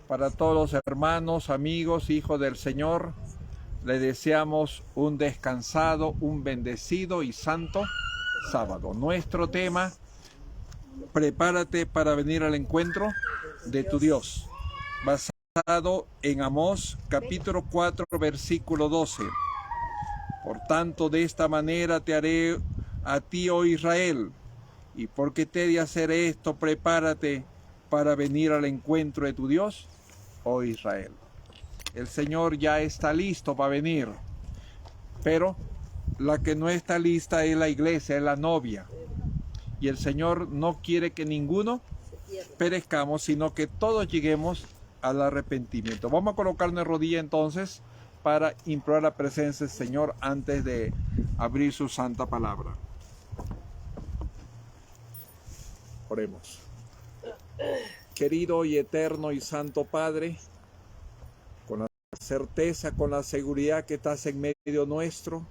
Para todos los hermanos, amigos, hijos del Señor, le deseamos un descansado, un bendecido y santo sábado. Nuestro tema: prepárate para venir al encuentro de tu Dios, basado en Amós capítulo 4 versículo 12. Por tanto, de esta manera te haré a ti, oh Israel, y porque te he de hacer esto, prepárate para venir al encuentro de tu Dios, oh Israel. El Señor ya está listo para venir, pero la que no está lista es la iglesia, es la novia. Y el Señor no quiere que ninguno perezcamos, sino que todos lleguemos al arrepentimiento. Vamos a colocarnos de rodilla entonces para implorar la presencia del Señor antes de abrir su santa palabra. Oremos. Querido y eterno y santo Padre, con la certeza, con la seguridad que estás en medio nuestro,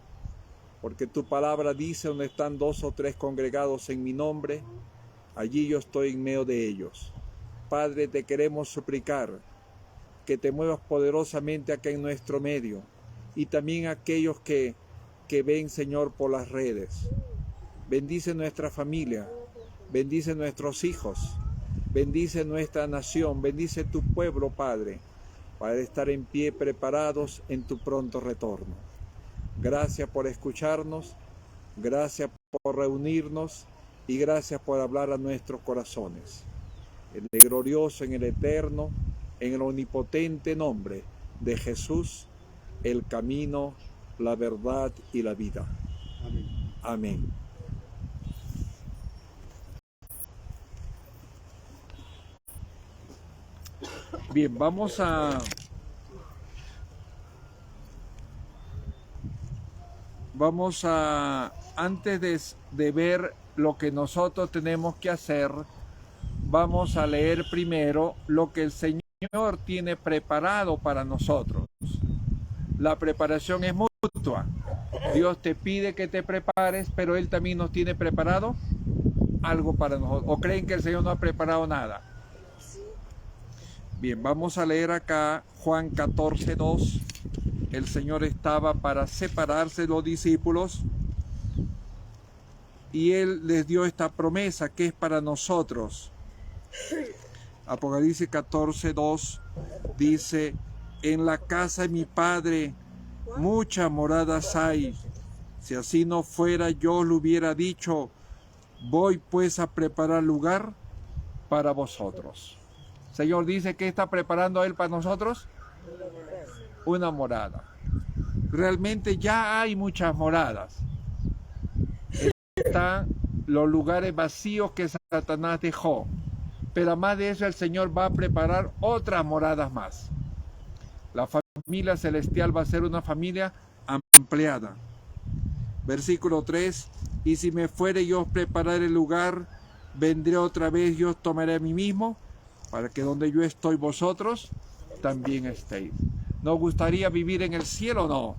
porque tu palabra dice: donde están 2 o 3 congregados en mi nombre, allí yo estoy en medio de ellos. Padre, te queremos suplicar que te muevas poderosamente acá en nuestro medio, y también aquellos que ven, Señor, por las redes. Bendice nuestra familia, bendice nuestros hijos, bendice nuestra nación, bendice tu pueblo, Padre, para estar en pie preparados en tu pronto retorno. Gracias por escucharnos, gracias por reunirnos y gracias por hablar a nuestros corazones. En el glorioso, en el eterno, en el omnipotente nombre de Jesús, el camino, la verdad y la vida. Amén. Amén. Bien, vamos a antes de ver lo que nosotros tenemos que hacer, vamos a leer primero lo que el Señor tiene preparado para nosotros. La preparación es mutua. Dios te pide que te prepares, pero Él también nos tiene preparado algo para nosotros. ¿O creen que el Señor no ha preparado nada? Bien, vamos a leer acá Juan 14:2. El Señor estaba para separarse de los discípulos y Él les dio esta promesa que es para nosotros. Apocalipsis 14:2 dice: en la casa de mi Padre muchas moradas hay. Si así no fuera, yo le hubiera dicho: voy pues a preparar lugar para vosotros. Señor dice que está preparando a Él para nosotros una morada. Realmente ya hay muchas moradas. Están los lugares vacíos que Satanás dejó, pero además de eso el Señor va a preparar otras moradas más. La familia celestial va a ser una familia ampliada. Versículo 3: y si me fuere yo os prepararé el lugar, vendré otra vez y os tomaré a mí mismo, para que donde yo estoy vosotros también estéis. ¿Nos gustaría vivir en el cielo o no?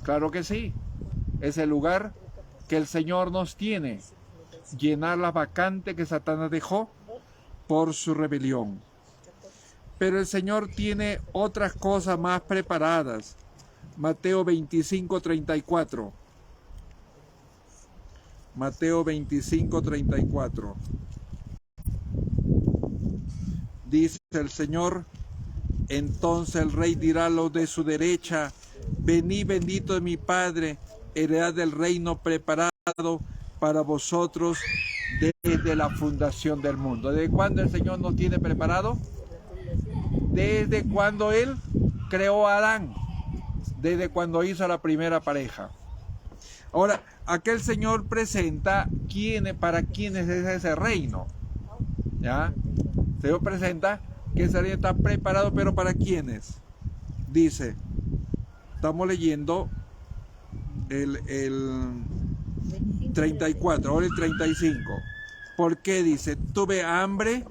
Claro que sí. Es el lugar que el Señor nos tiene. Llenar la vacante que Satanás dejó por su rebelión. Pero el Señor tiene otras cosas más preparadas. Mateo 25:34. Mateo 25:34. Dice el Señor: entonces el rey dirá a los de su derecha: venid bendito de mi Padre, heredad del reino preparado para vosotros desde la fundación del mundo. ¿Desde cuándo el Señor nos tiene preparado? Desde cuando Él creó a Adán, desde cuando hizo la primera pareja. Ahora, aquel Señor presenta para quiénes es ese reino. ¿Ya? El Señor presenta que ese reino está preparado, pero ¿para quiénes? Dice, estamos leyendo el 34, ahora el 35. ¿Por qué? Dice: tuve hambre,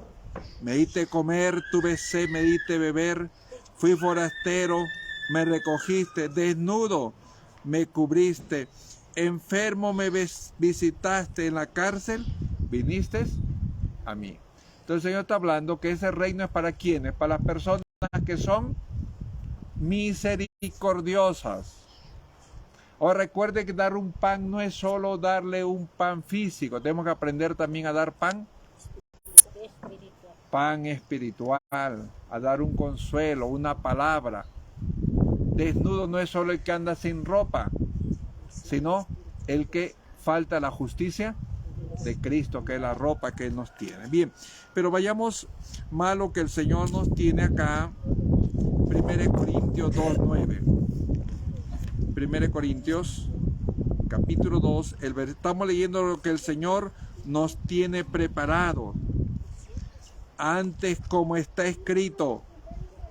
me diste comer, tuve sed, me diste beber, fui forastero, me recogiste, desnudo, me cubriste, enfermo, me visitaste, en la cárcel, viniste a mí. Entonces el Señor está hablando que ese reino es para ¿quiénes? Para las personas que son misericordiosas. Ahora recuerde que dar un pan no es solo darle un pan físico, tenemos que aprender también a dar pan espiritual, a dar un consuelo, una palabra. Desnudo no es solo el que anda sin ropa, sino el que falta la justicia de Cristo, que es la ropa que Él nos tiene. Bien, pero vayamos más a lo que el Señor nos tiene acá. 1 Corintios 2:9. 1 Corintios capítulo 2, estamos leyendo lo que el Señor nos tiene preparado. Antes, como está escrito,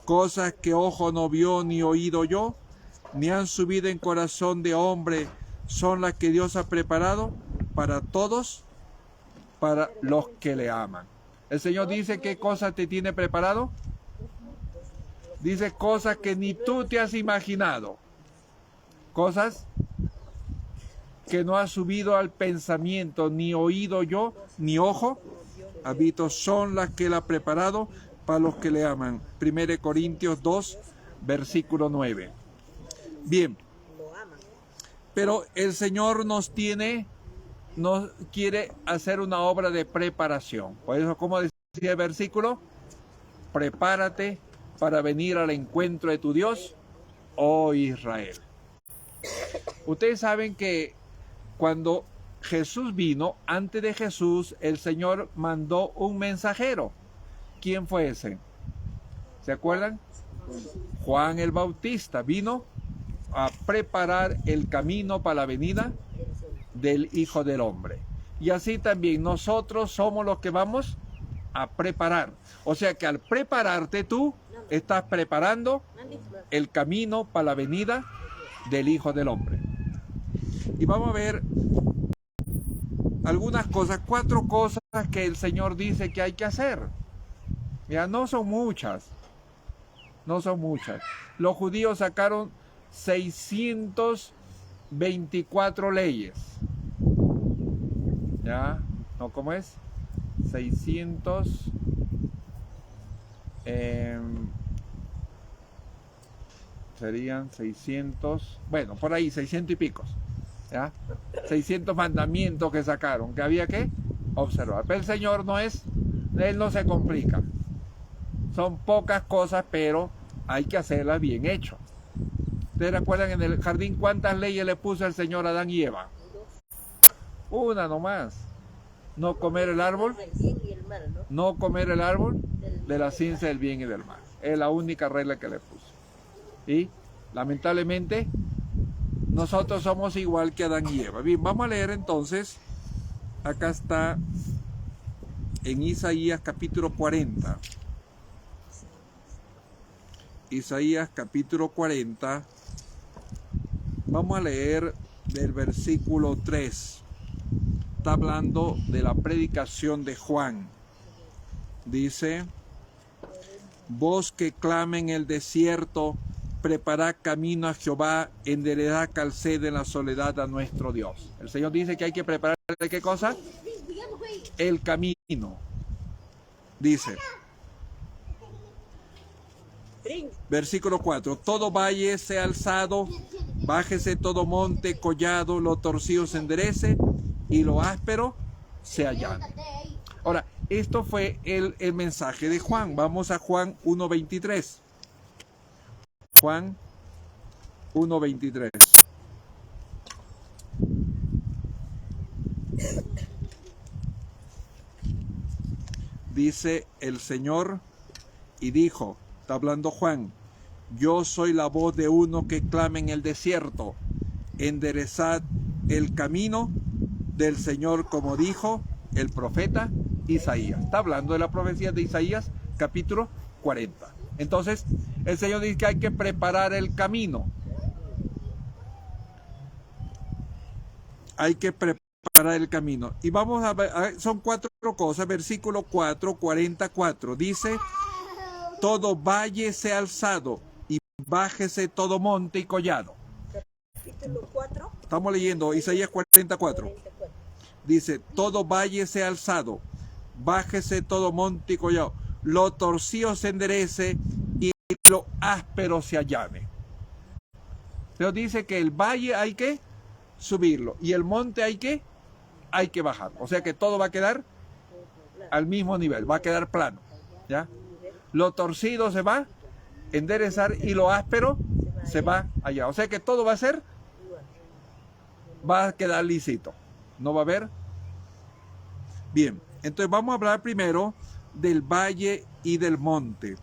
cosas que ojo no vio ni oído oyó, ni han subido en corazón de hombre, son las que Dios ha preparado para todos, para los que le aman. El Señor dice, ¿qué cosas te tiene preparado? Dice cosas que ni tú te has imaginado. Cosas que no ha subido al pensamiento, ni oído yo, ni ojo ha visto, son las que Él ha preparado para los que le aman. 1 Corintios 2, versículo 9. Bien, pero el Señor nos quiere hacer una obra de preparación. Por eso, como decía el versículo, prepárate para venir al encuentro de tu Dios, oh Israel. Ustedes saben que cuando Jesús vino, antes de Jesús, el Señor mandó un mensajero. ¿Quién fue ese? ¿Se acuerdan? Juan el Bautista vino a preparar el camino para la venida del Hijo del Hombre. Y así también nosotros somos los que vamos a preparar. O sea que al prepararte tú, estás preparando el camino para la venida del Hijo del Hombre. Y vamos a ver algunas cosas, 4 cosas que el Señor dice que hay que hacer. Ya no son muchas. No son muchas. Los judíos sacaron 624 leyes. ¿Ya? ¿No? ¿Cómo es? 600... serían 600... Bueno, por ahí, 600 y picos. ¿Ya? 600 mandamientos que sacaron, que había que observar. Pero el Señor Él no se complica. Son pocas cosas, pero hay que hacerlas bien hecho. ¿Ustedes recuerdan en el jardín cuántas leyes le puso el Señor a Adán y Eva? Una nomás. No comer el árbol. No comer el árbol de la ciencia del bien y del mal. Es la única regla que le puso. Y lamentablemente nosotros somos igual que Adán y Eva. Bien, vamos a leer entonces. Acá está en Isaías capítulo 40. Isaías capítulo 40. Vamos a leer del versículo 3. Está hablando de la predicación de Juan. Dice: voz que clama en el desierto, preparad camino a Jehová, enderezad calzada en la soledad a nuestro Dios. El Señor dice que hay que preparar ¿qué cosa? El camino. Dice, versículo 4, todo valle sea alzado, bájese todo monte, collado, lo torcido se enderece y lo áspero se allane. Ahora, esto fue el mensaje de Juan. Vamos a Juan 1:23. Juan 1:23. Dice el Señor y dijo, está hablando Juan, yo soy la voz de uno que clama en el desierto, enderezad el camino del Señor, como dijo el profeta Isaías. Está hablando de la profecía de Isaías capítulo 40. Entonces el Señor dice que hay que preparar el camino. Hay que preparar el camino. Y vamos a ver, son 4 cosas. Versículo 4, 44. Dice, todo valle sea alzado y bájese todo monte y collado. Capítulo 4. Estamos leyendo Isaías 44. Dice, todo valle sea alzado, bájese todo monte y collado, lo torcido se enderece y lo áspero se allane. Pero dice que el valle hay que subirlo y el monte hay que bajarlo. O sea que todo va a quedar al mismo nivel, va a quedar plano, ¿ya? Lo torcido se va a enderezar y lo áspero se va allá. O sea que todo va a quedar lisito. No va a haber. Bien, entonces vamos a hablar primero del valle y del monte.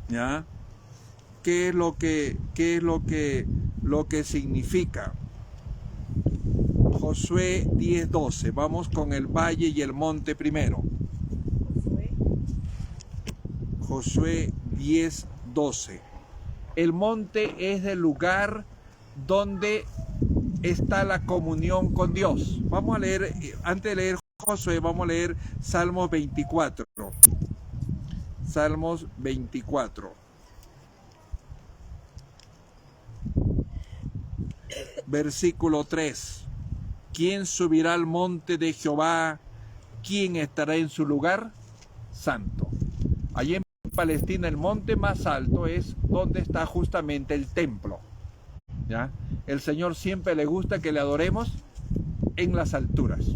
¿Ya? ¿Qué es lo que significa? Josué 10:12. Vamos con el valle y el monte primero. Josué 10:12. El monte es el lugar donde está la comunión con Dios. Vamos a leer, antes de leer Josué, vamos a leer Salmos 24. Salmos 24. Versículo 3. ¿Quién subirá al monte de Jehová? ¿Quién estará en su lugar santo? Allí en Palestina el monte más alto es donde está justamente el templo. ¿Ya? El Señor siempre le gusta que le adoremos en las alturas.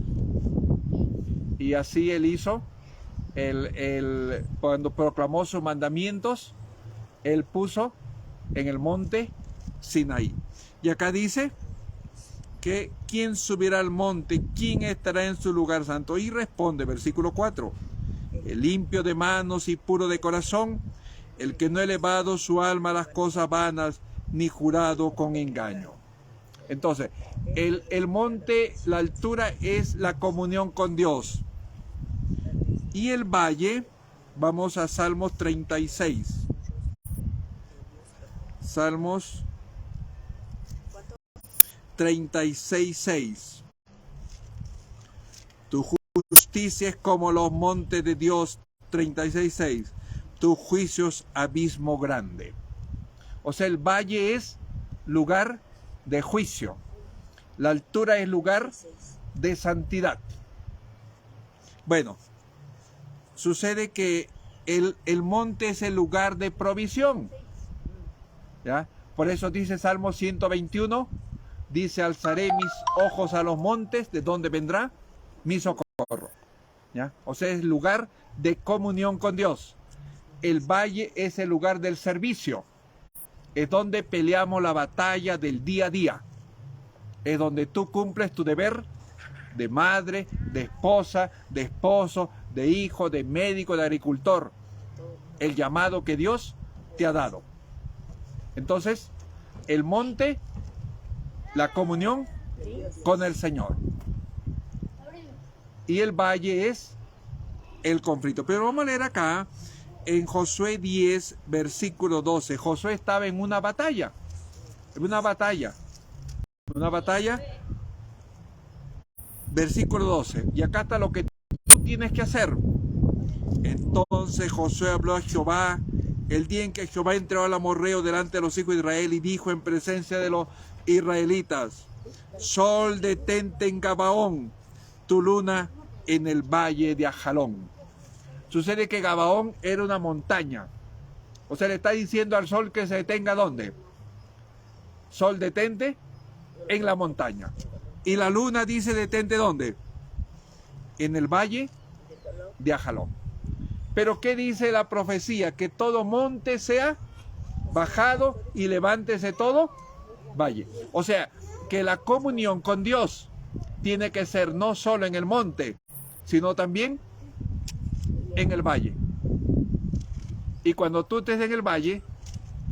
Y así Él hizo, cuando proclamó sus mandamientos, Él puso en el monte Sinaí. Y acá dice que ¿quién subirá al monte? ¿Quién estará en su lugar santo? Y responde, versículo 4, el limpio de manos y puro de corazón, el que no ha elevado su alma a las cosas vanas, ni jurado con engaño. Entonces, el monte, la altura es la comunión con Dios. Y el valle, vamos a Salmos 36. Salmos 36:6. Tu justicia es como los montes de Dios, 36:6. Tus juicios abismo grande. O sea, el valle es lugar de juicio. La altura es lugar de santidad. Bueno, sucede que el monte es el lugar de provisión. ¿Ya? Por eso dice Salmo 121, dice, alzaré mis ojos a los montes, ¿de dónde vendrá mi socorro? ¿Ya? O sea, es lugar de comunión con Dios. El valle es el lugar del servicio. Es donde peleamos la batalla del día a día. Es donde tú cumples tu deber de madre, de esposa, de esposo, de hijo, de médico, de agricultor. El llamado que Dios te ha dado. Entonces, el monte, la comunión con el Señor. Y el valle es el conflicto. Pero vamos a leer acá en Josué 10, versículo 12. Josué estaba en una batalla. Versículo 12. Y acá está lo que tú tienes que hacer. Entonces Josué habló a Jehová el día en que Jehová entregó al amorreo delante de los hijos de Israel y dijo en presencia de los israelitas: Sol, detente en Gabaón, tu luna en el valle de Ajalón. Sucede que Gabaón era una montaña. O sea, le está diciendo al sol que se detenga ¿dónde? Sol, detente en la montaña. Y la luna dice detente ¿dónde? En el valle de Ajalón. Pero ¿qué dice la profecía? Que todo monte sea bajado y levántese todo valle. O sea, que la comunión con Dios tiene que ser no solo en el monte, sino también en el valle. Y cuando tú estés en el valle,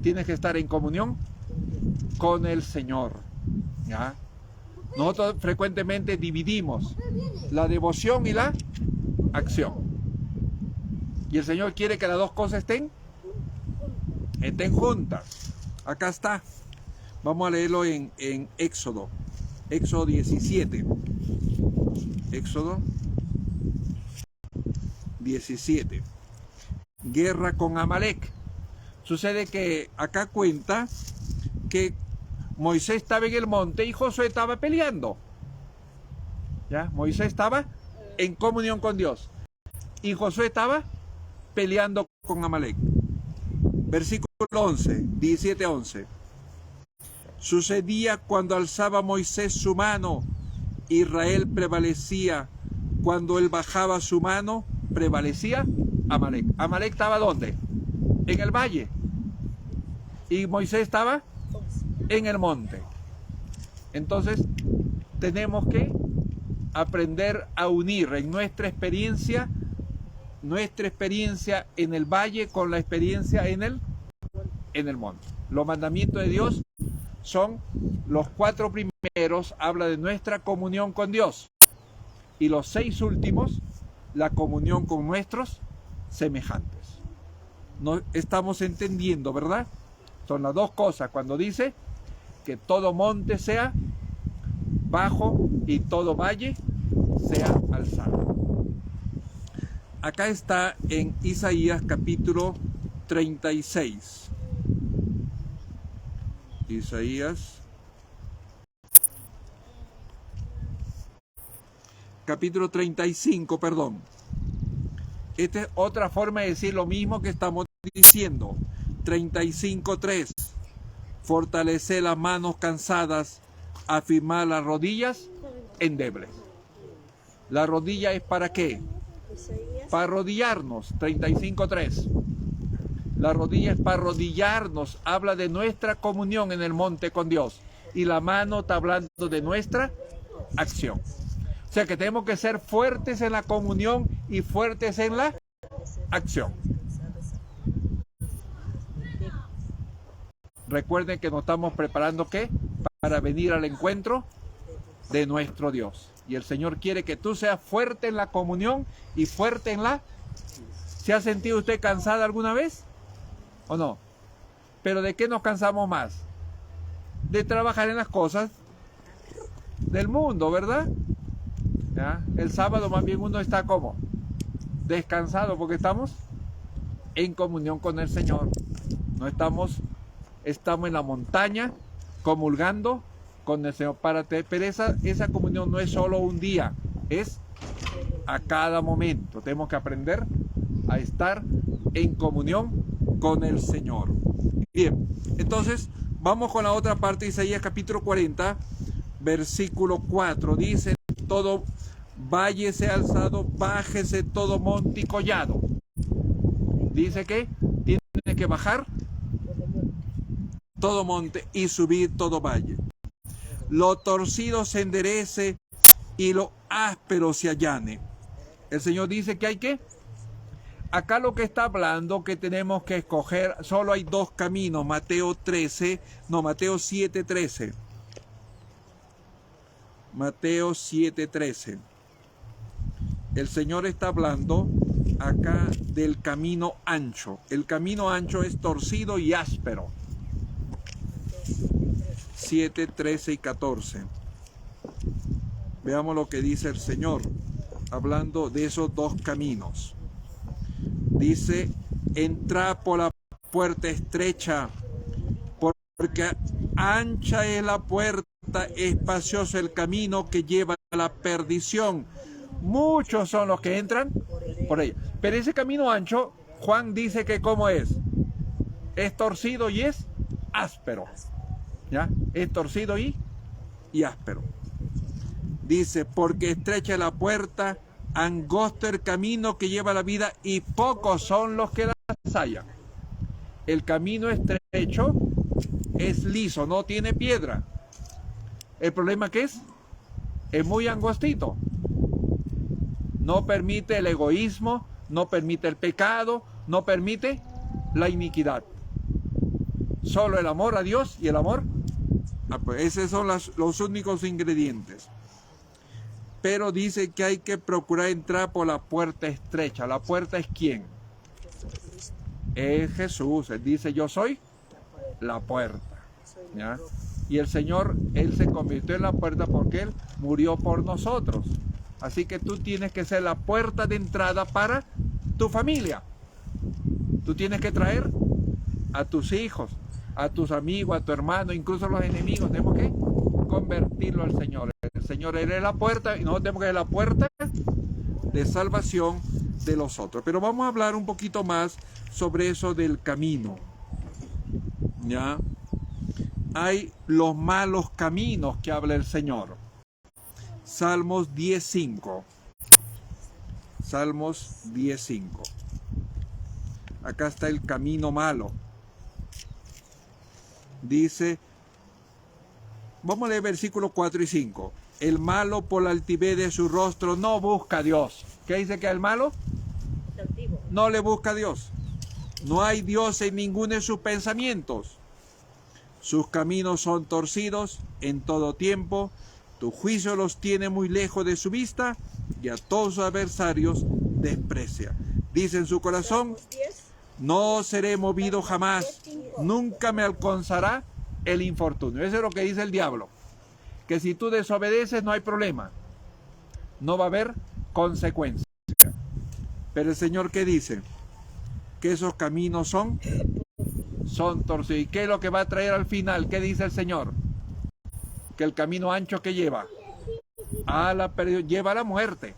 tienes que estar en comunión con el Señor. ¿Ya? Nosotros frecuentemente dividimos la devoción y la acción. Y el Señor quiere que las dos cosas estén juntas. Acá está. Vamos a leerlo en Éxodo. Éxodo 17. Éxodo 17. Guerra con Amalek. Sucede que acá cuenta que Moisés estaba en el monte y Josué estaba peleando. ¿Ya? Moisés estaba en comunión con Dios. Y Josué estaba peleando con Amalek. Versículo 11, 17-11. Sucedía cuando alzaba Moisés su mano, Israel prevalecía. Cuando él bajaba su mano, prevalecía Amalek. Amalek estaba ¿dónde? En el valle. Y Moisés estaba en el monte. Entonces, tenemos que aprender a unir en nuestra experiencia en el valle con la experiencia en el monte. Los mandamientos de Dios son los 4 primeros, habla de nuestra comunión con Dios. Y los 6 últimos, la comunión con nuestros semejantes. No estamos entendiendo, ¿verdad? Son las 2 cosas cuando dice que todo monte sea bajo y todo valle sea alzado. Acá está en Isaías capítulo 36. Isaías capítulo 35, perdón. Esta es otra forma de decir lo mismo que estamos diciendo. 35:3. Fortalecer las manos cansadas, afirmar las rodillas endebles. La rodilla es ¿para qué? Para arrodillarnos. 35:3. La rodilla es para arrodillarnos. Habla de nuestra comunión en el monte con Dios. Y la mano está hablando de nuestra acción. O sea que tenemos que ser fuertes en la comunión y fuertes en la acción. Recuerden que nos estamos preparando ¿qué? Para venir al encuentro de nuestro Dios. Y el Señor quiere que tú seas fuerte en la comunión y fuerte en la... ¿Se ha sentido usted cansada alguna vez? ¿O no? ¿Pero de qué nos cansamos más? De trabajar en las cosas del mundo, ¿verdad? ¿Ya? El sábado más bien uno está como descansado porque estamos en comunión con el Señor. No estamos en la montaña comulgando con el Señor. Pero esa comunión no es solo un día, es a cada momento. Tenemos que aprender a estar en comunión con el Señor. Bien, entonces vamos con la otra parte de Isaías capítulo 40, versículo 4. Dice: todo valle sea alzado, bájese todo monte y collado. Dice que tiene que bajar todo monte y subir todo valle. Lo torcido se enderece y lo áspero se allane. El Señor dice que hay que... Acá lo que está hablando que tenemos que escoger, solo hay 2 caminos, Mateo 7:13. Mateo 7:13. El Señor está hablando acá del camino ancho. El camino ancho es torcido y áspero. 7, 13 y 14. Veamos lo que dice el Señor, hablando de esos 2 caminos. Dice: entrad por la puerta estrecha, porque ancha es la puerta, espacioso el camino que lleva a la perdición. Muchos son los que entran por ella. Pero ese camino ancho, Juan dice que ¿cómo es? Es torcido y es áspero. ¿Ya? Es torcido y áspero. Dice: porque estrecha la puerta, angosto el camino que lleva a la vida, y pocos son los que las hallan. El camino estrecho es liso, no tiene piedra. El problema que es muy angostito. No permite el egoísmo, no permite el pecado, no permite la iniquidad. Solo el amor a Dios y el amor. Pues esos son los únicos ingredientes. Pero dice que hay que procurar entrar por la puerta estrecha. ¿La puerta es quién? Es Jesús. Él dice: yo soy la puerta. ¿Ya? Y el Señor, Él se convirtió en la puerta porque Él murió por nosotros. Así que tú tienes que ser la puerta de entrada para tu familia. Tú tienes que traer a tus hijos, a tus amigos, a tu hermano, incluso a los enemigos. Tenemos que convertirlo al Señor. El Señor, Él es la puerta y nosotros tenemos que ser la puerta de salvación de los otros. Pero vamos a hablar un poquito más sobre eso del camino. ¿Ya? Hay los malos caminos que habla el Señor. Salmos 10:5. Salmos 10:5. Acá está el camino malo. Dice, vamos a leer versículos 4 y 5. El malo por la altivez de su rostro no busca a Dios. ¿Qué dice que el malo? No le busca a Dios. No hay Dios en ninguno de sus pensamientos. Sus caminos son torcidos en todo tiempo. Tu juicio los tiene muy lejos de su vista y a todos sus adversarios desprecia. Dice en su corazón, no seré movido jamás, nunca me alcanzará el infortunio. Eso es lo que dice el diablo, que si tú desobedeces no hay problema, no va a haber consecuencia. Pero el Señor, ¿qué dice? Que esos caminos son torcidos. ¿Y qué es lo que va a traer al final? ¿Qué dice el Señor? Que el camino ancho que lleva lleva a la muerte.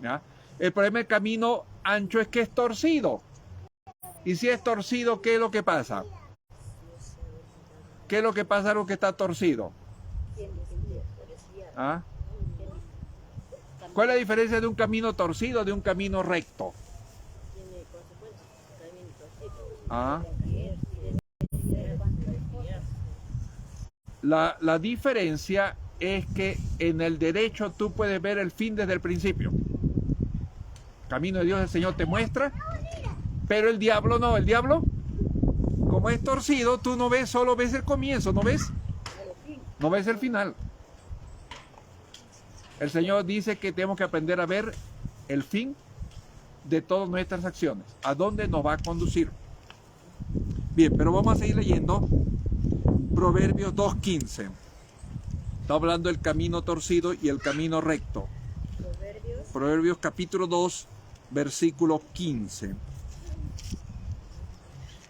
¿Ya? El problema del camino ancho es que es torcido. Y si es torcido, ¿qué es lo que pasa? ¿Qué es lo que pasa a lo que está torcido? ¿Ah? ¿Cuál es la diferencia de un camino torcido de un camino recto? ¿Ah? La diferencia es que en el derecho tú puedes ver el fin desde el principio. Camino de Dios el Señor te muestra, pero el diablo no. El diablo, como es torcido, tú no ves, solo ves el comienzo, ¿no ves? No ves el final. El Señor dice que tenemos que aprender a ver el fin de todas nuestras acciones, a dónde nos va a conducir. Bien, pero vamos a seguir leyendo Proverbios 2:15. Está hablando del camino torcido y el camino recto. Proverbios capítulo 2, versículo 15.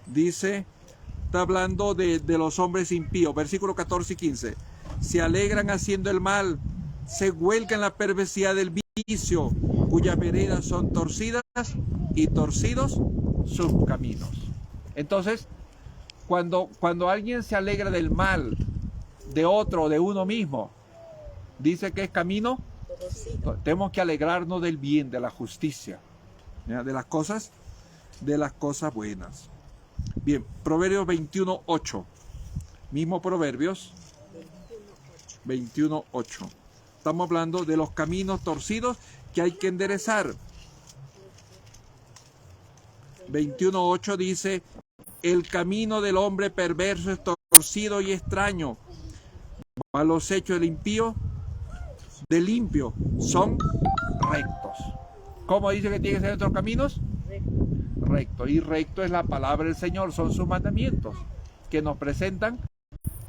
Dice, está hablando de los hombres impíos, versículo 14 y 15. Se alegran haciendo el mal, se vuelcan en la perversidad del vicio, cuyas veredas son torcidas y torcidos sus caminos. Entonces, cuando alguien se alegra del mal de otro o de uno mismo, dice que es camino. Tenemos que alegrarnos del bien, de la justicia, ¿ya? de las cosas buenas. Bien, Proverbios 21:8. Mismo Proverbios 21:8. Estamos hablando de los caminos torcidos que hay que enderezar. 21:8 dice, el camino del hombre perverso es torcido y extraño, mas los hechos del limpio son rectos. ¿Cómo dice que tienen que ser nuestros caminos? Recto. Y recto es la palabra del Señor, son sus mandamientos que nos presentan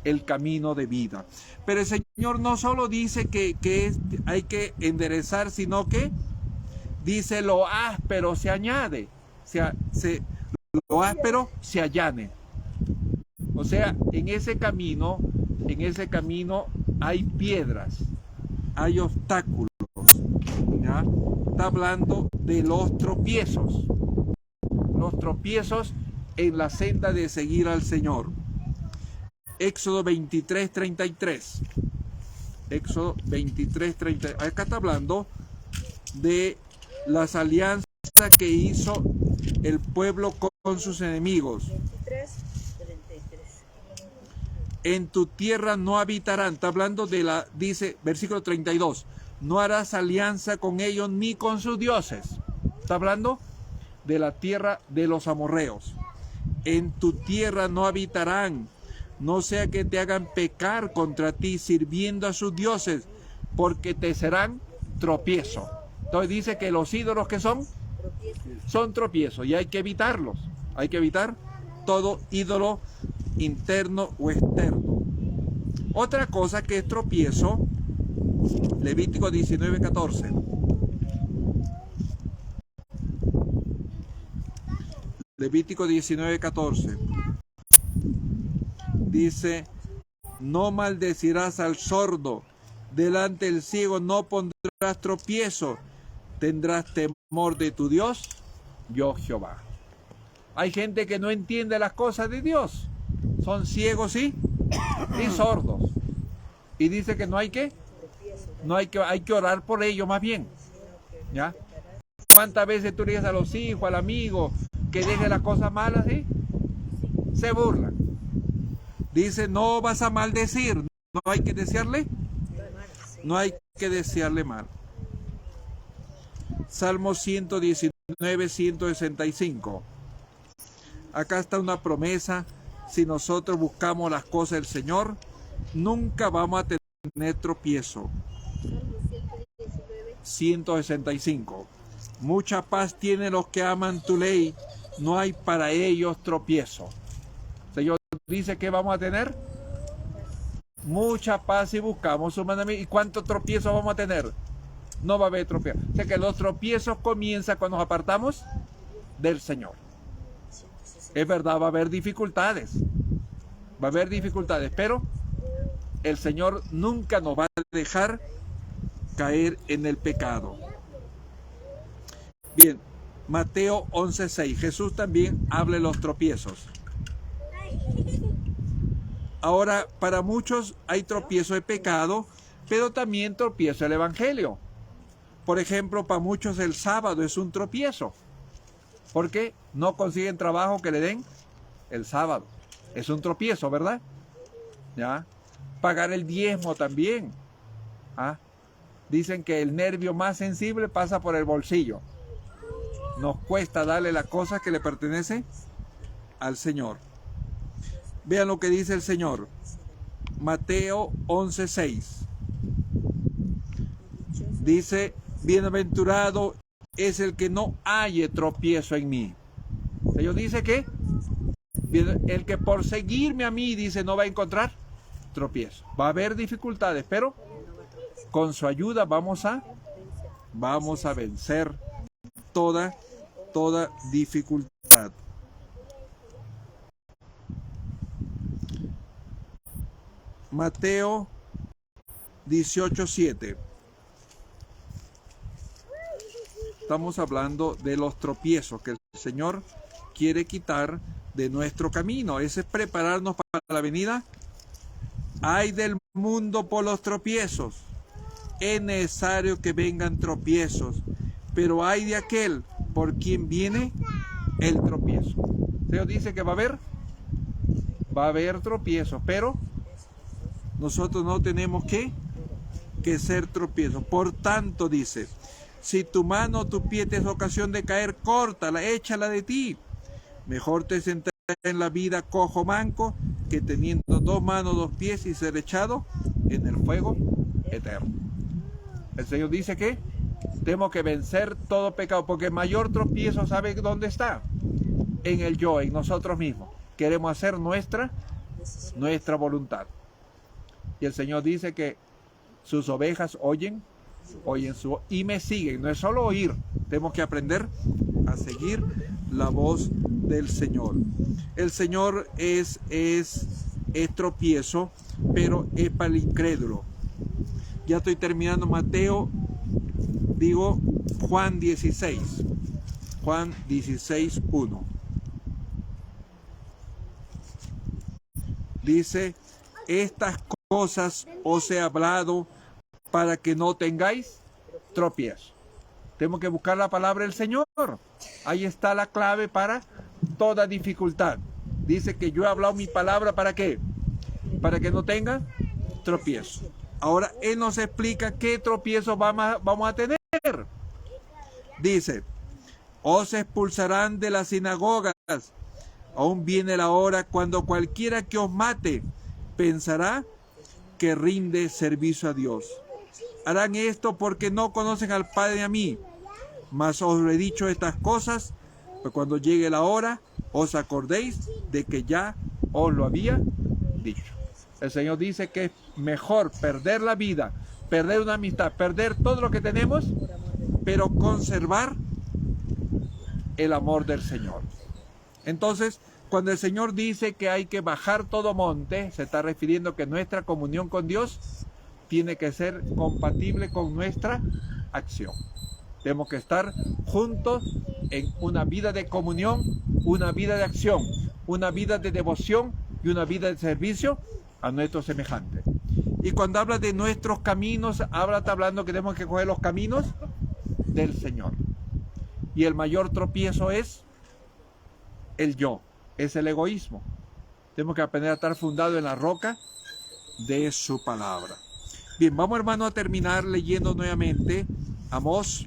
el camino de vida. Pero el Señor no solo dice que hay que enderezar, sino que dice lo áspero se añade, lo áspero se allane. O sea, en ese camino hay piedras, hay obstáculos, ¿ya? Está hablando de los tropiezos en la senda de seguir al Señor. Éxodo 23:33. Éxodo 23:33. Acá está hablando de las alianzas que hizo el pueblo con sus enemigos. 23:33. En tu tierra no habitarán. Está hablando dice, versículo 32. No harás alianza con ellos ni con sus dioses. Está hablando de la tierra de los amorreos. En tu tierra no habitarán, no sea que te hagan pecar contra ti sirviendo a sus dioses, porque te serán tropiezo. Entonces dice que los ídolos que son tropiezos y hay que evitarlos. Hay que evitar todo ídolo interno o externo. Otra cosa que es tropiezo, Levítico 19:14. Levítico 19:14. Dice, no maldecirás al sordo, delante del ciego no pondrás tropiezo, tendrás temor de tu Dios, yo Jehová. Hay gente que no entiende las cosas de Dios. Son ciegos y sordos. Y dice que hay que orar por ellos más bien. ¿Ya? ¿Cuántas veces tú le dices a los hijos, al amigo, que deje las cosas malas, ¿sí? Se burlan. Dice, no vas a maldecir. No hay que desearle. No hay que desearle mal. Salmo 119, 165. Acá está una promesa. Si nosotros buscamos las cosas del Señor, nunca vamos a tener tropiezo. 165. Mucha paz tienen los que aman tu ley, no hay para ellos tropiezo. El Señor dice que vamos a tener mucha paz si buscamos su mandamiento. ¿Y cuántos tropiezos vamos a tener? No va a haber tropiezo. O sea que los tropiezos comienzan cuando nos apartamos del Señor. Es verdad, va a haber dificultades. Va a haber dificultades, pero el Señor nunca nos va a dejar caer en el pecado. Bien, Mateo 11:6. Jesús también habla de los tropiezos. Ahora, para muchos hay tropiezo de pecado, pero también tropiezo del Evangelio. Por ejemplo, para muchos el sábado es un tropiezo, porque no consiguen trabajo que le den el sábado. Es un tropiezo, ¿verdad? ¿Ya? Pagar el diezmo también. ¿Ah? Dicen que el nervio más sensible pasa por el bolsillo. Nos cuesta darle las cosas que le pertenecen al Señor. Vean lo que dice el Señor. Mateo 11:6. Dice, bienaventurado es el que no halle tropiezo en mí. El Señor dice que el que por seguirme a mí, dice, no va a encontrar tropiezo. Va a haber dificultades, pero con su ayuda vamos a vencer toda dificultad. Mateo 18:7. Estamos hablando de los tropiezos que el Señor quiere quitar de nuestro camino. Ese es prepararnos para la venida. Ay del mundo por los tropiezos. Es necesario que vengan tropiezos, pero ay de aquel por quien viene el tropiezo. Dios dice que va a haber tropiezos, pero nosotros no tenemos que ser tropiezos. Por tanto, dice, si tu mano o tu pie te es ocasión de caer, córtala, échala de ti. Mejor te sentar en la vida cojo manco, que teniendo 2 manos, 2 pies y ser echado en el fuego eterno. El Señor dice que tenemos que vencer todo pecado, porque el mayor tropiezo, ¿sabe dónde está? En el yo, en nosotros mismos. Queremos hacer nuestra voluntad. Y el Señor dice que sus ovejas oyen su voz y me siguen. No es solo oír, tenemos que aprender a seguir la voz del Señor. El Señor es tropiezo, pero es para el incrédulo. Ya estoy terminando. Juan 16. Juan 16:1. Dice, estas cosas os he hablado para que no tengáis tropiezo. Tenemos que buscar la palabra del Señor. Ahí está la clave para toda dificultad. Dice que yo he hablado mi palabra, ¿para qué? Para que no tenga tropiezo. Ahora Él nos explica qué tropiezo vamos a tener. Dice, os expulsarán de las sinagogas. Aún viene la hora cuando cualquiera que os mate pensará que rinde servicio a Dios. Harán esto porque no conocen al Padre ni a mí. Mas os he dicho estas cosas, pues cuando llegue la hora, os acordéis de que ya os lo había dicho. El Señor dice que es mejor perder la vida, perder una amistad, perder todo lo que tenemos, pero conservar el amor del Señor. Entonces, cuando el Señor dice que hay que bajar todo monte, se está refiriendo que nuestra comunión con Dios tiene que ser compatible con nuestra acción. Tenemos que estar juntos en una vida de comunión, una vida de acción, una vida de devoción y una vida de servicio a nuestros semejantes. Y cuando habla de nuestros caminos, está hablando que tenemos que coger los caminos del Señor. Y el mayor tropiezo es el yo, es el egoísmo. Tenemos que aprender a estar fundados en la roca de su palabra. Bien, vamos hermano a terminar leyendo nuevamente Amós.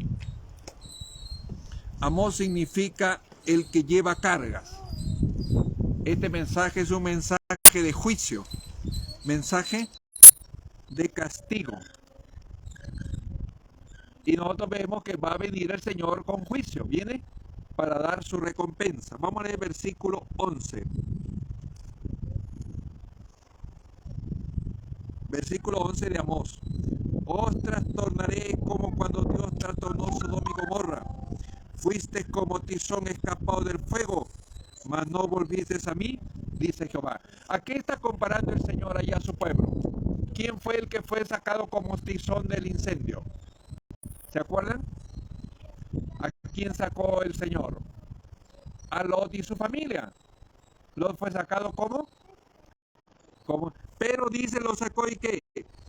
Amós significa el que lleva cargas. Este mensaje es un mensaje de juicio, mensaje de castigo. Y nosotros vemos que va a venir el Señor con juicio, viene para dar su recompensa. Vamos a leer el versículo 11. Versículo 11 de Amós. Os trastornaré como cuando Dios trastornó Sodoma y Gomorra. Fuiste como tizón escapado del fuego, mas no volviste a mí, dice Jehová. ¿A qué está comparando el Señor allá a su pueblo? ¿Quién fue el que fue sacado como tizón del incendio? ¿Se acuerdan? ¿A quién sacó el Señor? A Lot y su familia. Lot fue sacado como pero dice, lo sacó y que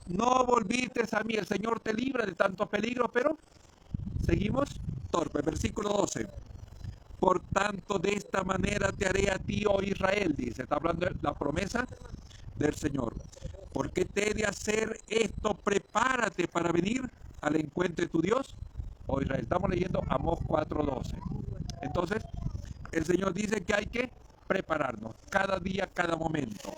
no volviste a mí. El Señor te libra de tantos peligros, pero seguimos torpe. Versículo 12. Por tanto, de esta manera te haré a ti, oh Israel, dice. Está hablando de la promesa del Señor. ¿Por qué te he de hacer esto? Prepárate para venir al encuentro de tu Dios, oh Israel. Estamos leyendo Amós 4:12. Entonces, el Señor dice que hay que prepararnos cada día, cada momento.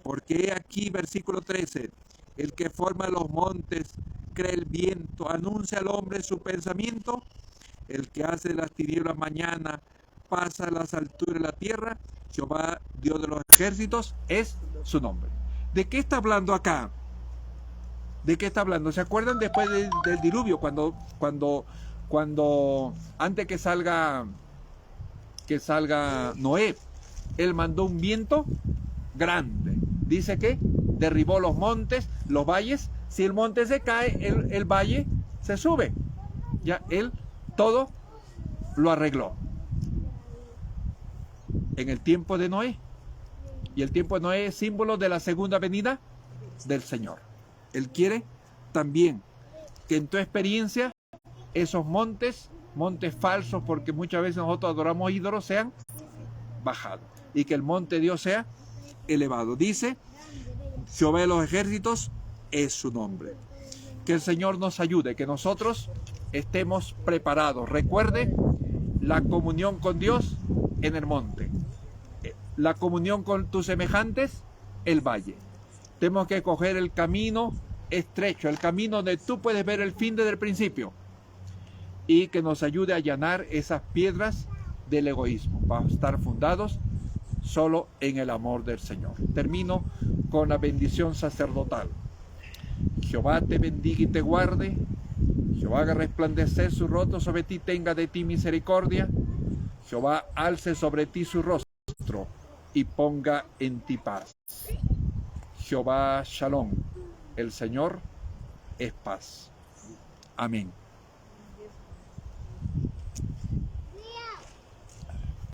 Porque aquí, versículo 13, el que forma los montes, crea el viento, anuncia al hombre su pensamiento, el que hace las tinieblas mañana, pasa a las alturas de la tierra, Jehová, Dios de los ejércitos, es su nombre. ¿De qué está hablando acá? ¿De qué está hablando? ¿Se acuerdan después del diluvio, cuando antes que salga Noé, él mandó un viento grande? Dice que derribó los montes, los valles. Si el monte se cae, el valle se sube. Ya él todo lo arregló en el tiempo de Noé. Y el tiempo de Noé es símbolo de la segunda venida del Señor. Él quiere también que en tu experiencia esos montes falsos, porque muchas veces nosotros adoramos ídolos, sean bajados. Y que el monte de Dios sea elevado. Dice, Jehová de los ejércitos es su nombre. Que el Señor nos ayude, que nosotros estemos preparados. Recuerde la comunión con Dios en el monte, la comunión con tus semejantes, el valle. Tenemos que coger el camino estrecho, el camino donde tú puedes ver el fin desde el principio, y que nos ayude a allanar esas piedras del egoísmo. Vamos a estar fundados solo en el amor del Señor. Termino con la bendición sacerdotal. Jehová te bendiga y te guarde. Jehová haga resplandecer su rostro sobre ti, tenga de ti misericordia. Jehová alce sobre ti su rostro y ponga en ti paz. Jehová Shalom, el Señor es paz. Amén.